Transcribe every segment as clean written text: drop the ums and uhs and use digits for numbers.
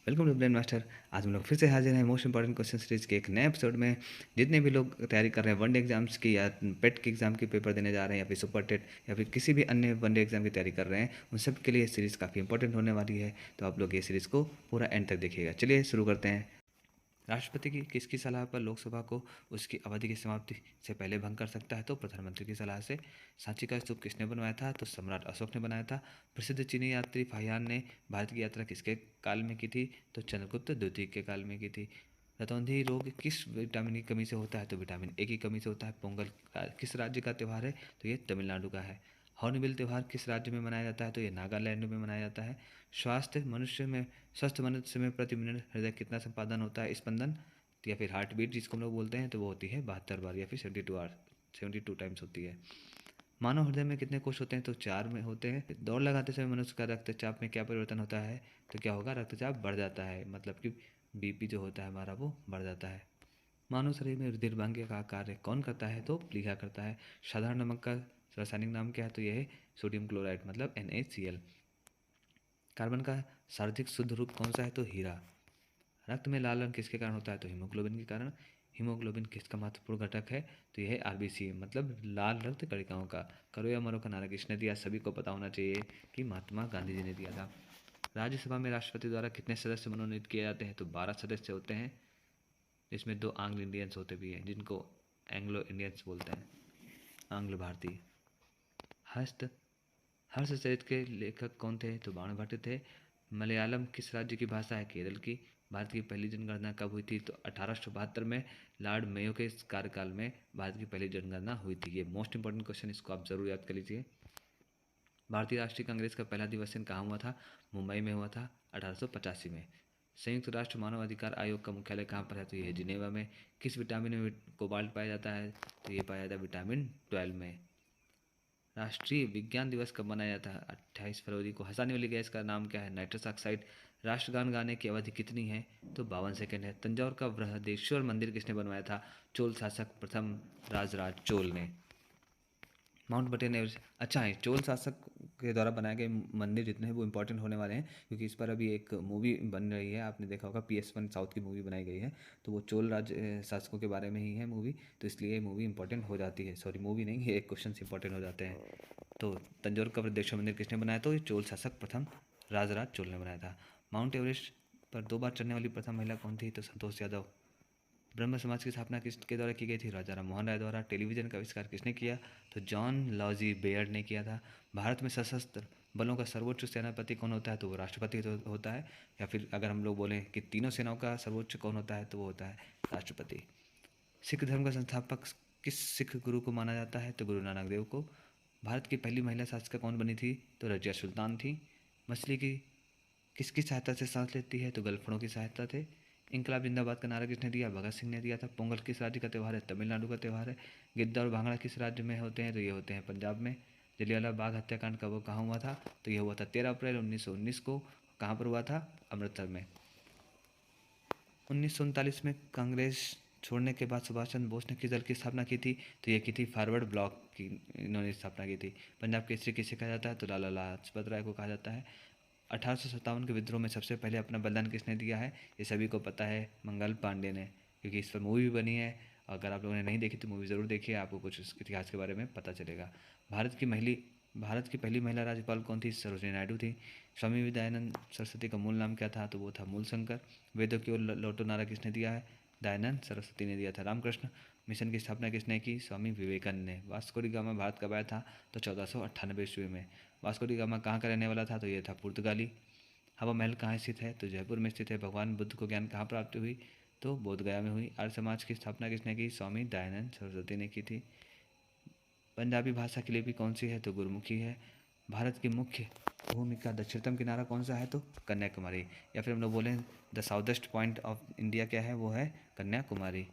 Welcome to brain master. आज हम लोग फिर से हाजिर हैं मोस्ट इंपॉर्टेंट क्वेश्चन सीरीज के एक नए एपिसोड में। जितने भी लोग तैयारी कर रहे हैं वनडे एग्जाम्स की या पेट के एग्जाम की पेपर देने जा रहे हैं या फिर सुपर टेट या फिर किसी भी अन्य वनडे एग्जाम की तैयारी कर रहे हैं, उन सब के लिए ये सीरीज़ काफ़ी इंपॉर्टेंट होने वाली है। तो आप लोग ये सीरीज़ को पूरा एंड तक देखिएगा। चलिए शुरू करते हैं। राष्ट्रपति की किसकी सलाह पर लोकसभा को उसकी अवधि की समाप्ति से पहले भंग कर सकता है? तो प्रधानमंत्री की सलाह से। सांची का स्तूप किसने बनवाया था? तो सम्राट अशोक ने बनाया था। प्रसिद्ध चीनी यात्री फाहियान ने भारत की यात्रा किसके काल में की थी? तो चंद्रगुप्त द्वितीय के काल में की थी। रतौंधी रोग किस विटामिन की कमी से होता है? तो विटामिन ए की कमी से होता है। पोंगल किस राज्य का त्यौहार है? तो ये तमिलनाडु का है। हॉर्नबिल त्यौहार किस राज्य में मनाया जाता है? तो ये नागालैंड में मनाया जाता है। स्वस्थ मनुष्य में प्रति मिनट हृदय कितना संपादन होता है? स्पंदन या फिर हार्ट बीट जिसको हम लोग बोलते हैं, तो वो होती है 72 बार या फिर 72 टाइम्स होती है। मानव हृदय में कितने कोष होते हैं? तो 4 में होते हैं। दौड़ लगाते समय मनुष्य का रक्तचाप में क्या परिवर्तन होता है? तो क्या होगा? रक्तचाप बढ़ जाता है, मतलब कि बीपी जो होता है हमारा वो बढ़ जाता है। मानव शरीर में रुधिर भाग्य का कार्य कौन करता है? तो प्लीहा करता है। साधारण नमक का रासायनिक नाम क्या है? तो यह है सोडियम क्लोराइड, मतलब NaCl। कार्बन का सर्वाधिक शुद्ध रूप कौन सा है? तो हीरा। रक्त में लाल रंग किसके कारण होता है? तो हीमोग्लोबिन के कारण। हीमोग्लोबिन किसका महत्वपूर्ण घटक है? तो यह है RBC, मतलब लाल रक्त कणिकाओं का। करो या मरो का नारा किसने दिया? सभी को पता होना चाहिए कि महात्मा गांधी जी ने दिया था। राज्यसभा में राष्ट्रपति द्वारा कितने सदस्य मनोनीत किए जाते हैं? तो 12 सदस्य होते हैं, जिसमें 2 आंग्ल इंडियंस होते भी हैं, जिनको एंग्लो इंडियंस बोलते हैं, आंग्ल भारतीय। हस्त हर्षचरित के लेखक कौन थे? तो बाणभट्ट थे। मलयालम किस राज्य की भाषा है? केरल की। भारत की पहली जनगणना कब हुई थी? तो 1872 में लॉर्ड मेयो के कार्यकाल में भारत की पहली जनगणना हुई थी। ये मोस्ट इंपॉर्टेंट क्वेश्चन, इसको आप जरूर याद कर लीजिए। भारतीय राष्ट्रीय कांग्रेस का पहला अधिवेशन कहाँ हुआ था? मुंबई में हुआ था 1885 में। संयुक्त राष्ट्र मानव अधिकार आयोग का मुख्यालय कहाँ पर है? तो ये है जिनेवा में। किस विटामिन में कोबाल्ट पाया जाता है? तो ये पाया जाता है विटामिन 12 में। राष्ट्रीय विज्ञान दिवस कब मनाया जाता है? 28 फरवरी को। हंसाने वाली गैस का नाम क्या है? Nitrous oxide. राष्ट्रगान गाने की अवधि कितनी है? तो 52 सेकंड है। तंजौर का बृहदेश्वर मंदिर किसने बनवाया था? चोल शासक प्रथम राजराज चोल ने। माउंटबेटन एवरेस्ट, अच्छा है, चोल शासक के द्वारा बनाए गए मंदिर जितने हैं वो इंपॉर्टेंट होने वाले हैं, क्योंकि इस पर अभी एक मूवी बन रही है। आपने देखा होगा PS1 साउथ की मूवी बनाई गई है, तो वो चोल शासकों के बारे में ही है मूवी, तो इसलिए ये मूवी इंपॉर्टेंट हो जाती है। सॉरी, मूवी नहीं, ये क्वेश्चन इंपॉर्टेंट हो जाते हैं। तो तंजौर का बृहदेश्वर मंदिर किसने बनाया? तो ये चोल शासक प्रथम राजराज चोल ने बनाया था। माउंट एवरेस्ट पर 2 बार चढ़ने वाली प्रथम महिला कौन थी? तो संतोष यादव। ब्रह्म समाज की स्थापना किसके द्वारा की गई थी? राजा राम मोहन राय द्वारा। टेलीविजन का आविष्कार किसने किया? तो जॉन लॉजी बेयर्ड ने किया था। भारत में सशस्त्र बलों का सर्वोच्च सेनापति कौन होता है? तो वो राष्ट्रपति होता है। या फिर अगर हम लोग बोलें कि तीनों सेनाओं का सर्वोच्च कौन होता है, तो वो होता है राष्ट्रपति। सिख धर्म का संस्थापक किस सिख गुरु को माना जाता है? तो गुरु नानक देव को। भारत की पहली महिला शासिका कौन बनी थी? तो रजिया सुल्तान थी। मछली की किसकी सहायता से सांस लेती है? तो गलफड़ों की सहायता से। इंकलाब जिंदाबाद का नारा किसने दिया? भगत सिंह ने दिया था। पोंगल किस राज्य का त्यौहार है? तमिलनाडु का त्यौहार है। गिद्ध और भांगड़ा किस राज्य में होते हैं? तो ये होते हैं पंजाब में। जलियांवाला बाग हत्याकांड कब कहाँ हुआ था? तो यह हुआ था 13 अप्रैल 1919 को। कहाँ पर हुआ था? अमृतसर में। 1939 में कांग्रेस छोड़ने के बाद सुभाष चंद्र बोस ने किस दल की स्थापना की थी? तो ये की थी फॉरवर्ड ब्लॉक की, इन्होंने स्थापना की थी। पंजाब केसरी किसे कहा जाता है? तो लाला लाजपत राय को कहा जाता है। 1857 के विद्रोह में सबसे पहले अपना बलिदान किसने दिया है? ये सभी को पता है, मंगल पांडे ने, क्योंकि इस पर मूवी भी बनी है। अगर आप लोगों ने नहीं देखी तो मूवी ज़रूर देखिए, आपको कुछ इस इतिहास के बारे में पता चलेगा। भारत की पहली महिला राज्यपाल कौन थी? सरोजिनी नायडू थी। स्वामी विवेकानंद सरस्वती का मूल नाम क्या था? तो वो था मूल शंकर। वेदों की ओर लौटो नारा किसने दिया है? दयानंद सरस्वती ने दिया था। रामकृष्ण मिशन की स्थापना किसने की? स्वामी विवेकानंद ने। वास्को डी गामा भारत कब आया था? तो 1498 ईस्वी में। वास्को डी गामा कहाँ का रहने वाला था? तो ये था पुर्तगाली। हवा महल कहाँ स्थित है? तो जयपुर में स्थित है। भगवान बुद्ध को ज्ञान कहाँ प्राप्त हुई? तो बोधगया में हुई। आर्य समाज की स्थापना किसने की? स्वामी दयानंद सरस्वती ने की थी। पंजाबी भाषा की लिपि कौन सी है? तो गुरमुखी है। भारत की मुख्य भूमि का दक्षिणतम किनारा कौन सा है? तो कन्याकुमारी। या फिर हम लोग बोलें द साउथेस्ट पॉइंट ऑफ इंडिया क्या है? वो है कन्याकुमारी।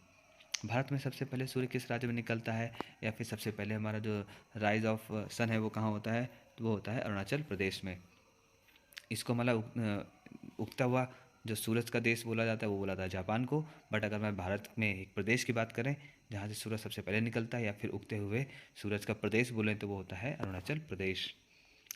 भारत में सबसे पहले सूर्य किस राज्य में निकलता है? या फिर सबसे पहले हमारा जो राइज ऑफ सन है वो कहाँ होता है? तो वो होता है अरुणाचल प्रदेश में। इसको मतलब उगता हुआ जो सूरज का देश बोला जाता है वो बोला था जापान को। बट अगर मैं भारत में एक प्रदेश की बात करें जहाँ से सूरज सबसे पहले निकलता है या फिर उगते हुए सूरज का प्रदेश बोलें तो वो होता है अरुणाचल प्रदेश।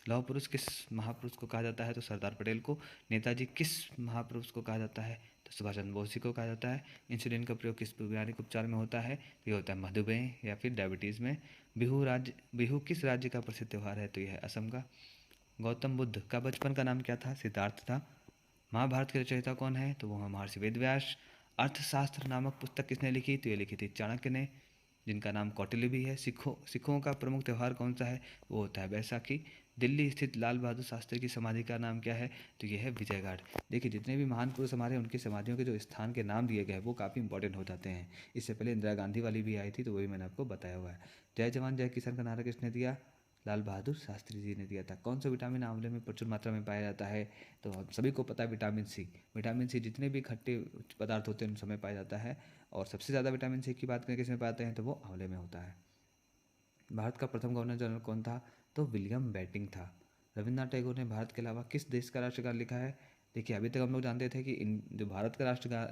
लौह पुरुष किस महापुरुष को कहा जाता है? तो सरदार पटेल को। नेताजी किस महापुरुष को कहा जाता है? तो सुभाष चंद्र बोस जी को कहा जाता है। इंसुलिन का प्रयोग किस वैज्ञानिक उपचार में होता है? तो ये होता है मधुमेह या फिर डायबिटीज़ में। बिहू किस राज्य का प्रसिद्ध त्यौहार है? तो यह है असम का। गौतम बुद्ध का बचपन का नाम क्या था? सिद्धार्थ था। महाभारत के रचयिता कौन है? तो वो है महर्षि वेदव्यास। अर्थशास्त्र नामक पुस्तक किसने लिखी? तो ये लिखी थी चाणक्य ने, जिनका नाम कौटिल्य भी है। सिखों का प्रमुख त्यौहार कौन सा है? वो होता है बैसाखी। दिल्ली स्थित लाल बहादुर शास्त्री की समाधि का नाम क्या है? तो ये है विजय घाट। देखिए, जितने भी महान पुरुष हमारे, उनकी समाधियों के जो स्थान के नाम दिए गए हैं वो काफ़ी इंपॉर्टेंट हो जाते हैं। इससे पहले इंदिरा गांधी वाली भी आई थी, तो वही मैंने आपको बताया हुआ है। जय जवान जय किसान का नारा किसने दिया? लाल बहादुर शास्त्री जी ने दिया था। कौन सा विटामिन आंवले में प्रचुर मात्रा में पाया जाता है? तो हम सभी को पता है, विटामिन सी। विटामिन सी जितने भी खट्टे पदार्थ होते हैं उन समय पाया जाता है, और सबसे ज़्यादा विटामिन सी की बात करें किसमें पाते हैं, तो वो आंवले में होता है। भारत का प्रथम गवर्नर जनरल कौन था? तो विलियम बेंटिंक था। रविन्द्रनाथ टैगोर ने भारत के अलावा किस देश का राष्ट्रगान लिखा है? देखिए, अभी तक हम लोग जानते थे कि जो भारत का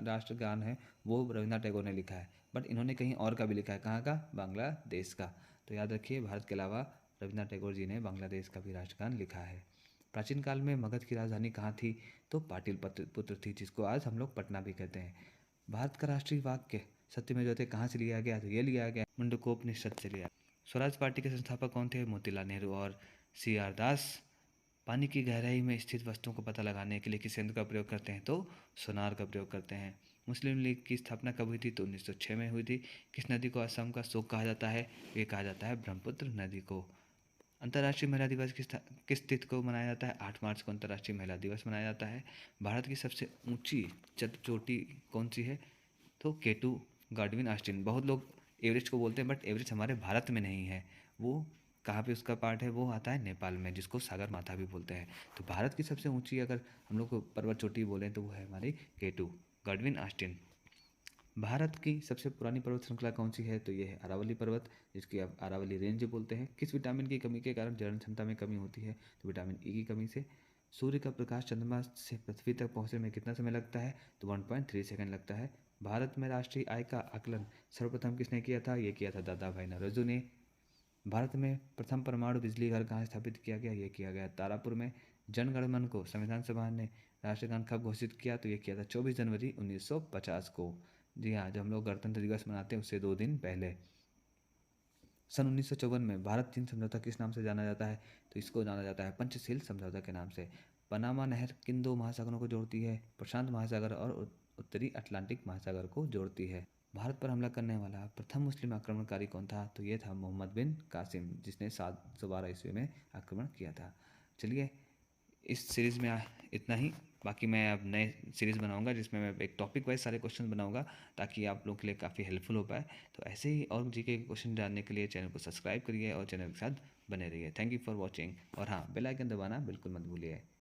राष्ट्रगान है वो रविन्द्रनाथ टैगोर ने लिखा है, बट इन्होंने कहीं और का भी लिखा है। कहाँ का? बांग्लादेश का। तो याद रखिए, भारत के अलावा रविन्द्रनाथ टैगोर जी ने बांग्लादेश का भी राष्ट्रगान लिखा है। प्राचीन काल में मगध की राजधानी कहाँ थी? तो पाटलिपुत्र थी, जिसको आज हम लोग पटना भी कहते हैं। भारत का राष्ट्रीय वाक्य सत्यमेव जयते कहाँ से लिया गया? तो ये लिया गया मुंडकोपनिषद से लिया। स्वराज पार्टी के संस्थापक कौन थे? मोतीलाल नेहरू और सी आर दास। पानी की गहराई में स्थित वस्तुओं को पता लगाने के लिए किस यंत्र का प्रयोग करते हैं? तो सोनार का प्रयोग करते हैं। मुस्लिम लीग की स्थापना कब हुई थी? तो 1906 में हुई थी। किस नदी को असम का शोक कहा जाता है? ये कहा जाता है ब्रह्मपुत्र नदी को। अंतर्राष्ट्रीय महिला दिवस किस तिथि को मनाया जाता है? 8 मार्च को अंतर्राष्ट्रीय महिला दिवस मनाया जाता है। भारत की सबसे ऊंची चोटी कौन सी है? तो केटू गाडविन आस्टिन। बहुत लोग एवरेस्ट को बोलते हैं, बट एवरेस्ट हमारे भारत में नहीं है। वो कहाँ पे उसका पार्ट है? वो आता है नेपाल में, जिसको सागर माथा भी बोलते हैं। तो भारत की सबसे ऊंची अगर हम लोग को पर्वत चोटी बोलें तो वो है हमारी केटू गाडविन आस्टिन। भारत की सबसे पुरानी पर्वत श्रृंखला कौन सी है? तो ये है अरावली पर्वत, जिसकी आप अरावली रेंज बोलते हैं। किस विटामिन की कमी के कारण जलन क्षमता में कमी होती है? तो विटामिन ई की कमी से। सूर्य का प्रकाश चंद्रमा से पृथ्वी तक पहुंचने में कितना समय लगता है? तो 1.3 सेकंड लगता है। भारत में राष्ट्रीय आय का आकलन सर्वप्रथम किसने किया था? ये किया था दादा भाई नौरोजी ने। भारत में प्रथम परमाणु बिजली घर कहाँ स्थापित किया गया? ये किया गया तारापुर में। जनगण मन को संविधान सभा ने राष्ट्रगान कब घोषित किया? तो ये किया था 24 जनवरी 1950 को। जी हाँ, जब हम लोग गणतंत्र दिवस मनाते हैं उससे 2 दिन पहले। सन 1954 में भारत चीन समझौता किस नाम से जाना जाता है? तो इसको जाना जाता है पंचशील समझौता के नाम से। पनामा नहर किन दो महासागरों को जोड़ती है? प्रशांत महासागर और उत्तरी अटलांटिक महासागर को जोड़ती है। भारत पर हमला करने वाला प्रथम मुस्लिम आक्रमणकारी कौन था? तो ये था मोहम्मद बिन कासिम, जिसने 712 ईस्वी में आक्रमण किया था। चलिए, इस सीरीज़ में इतना ही। बाकी मैं अब नए सीरीज़ बनाऊंगा जिसमें मैं एक टॉपिक वाइज सारे क्वेश्चन बनाऊंगा, ताकि आप लोगों के लिए काफ़ी हेल्पफुल हो पाए। तो ऐसे ही और जीके के क्वेश्चन जानने के लिए चैनल को सब्सक्राइब करिए और चैनल के साथ बने रहिए। Thank you for watching. और हाँ, बेल आइकन दबाना बिल्कुल मत भूलिए।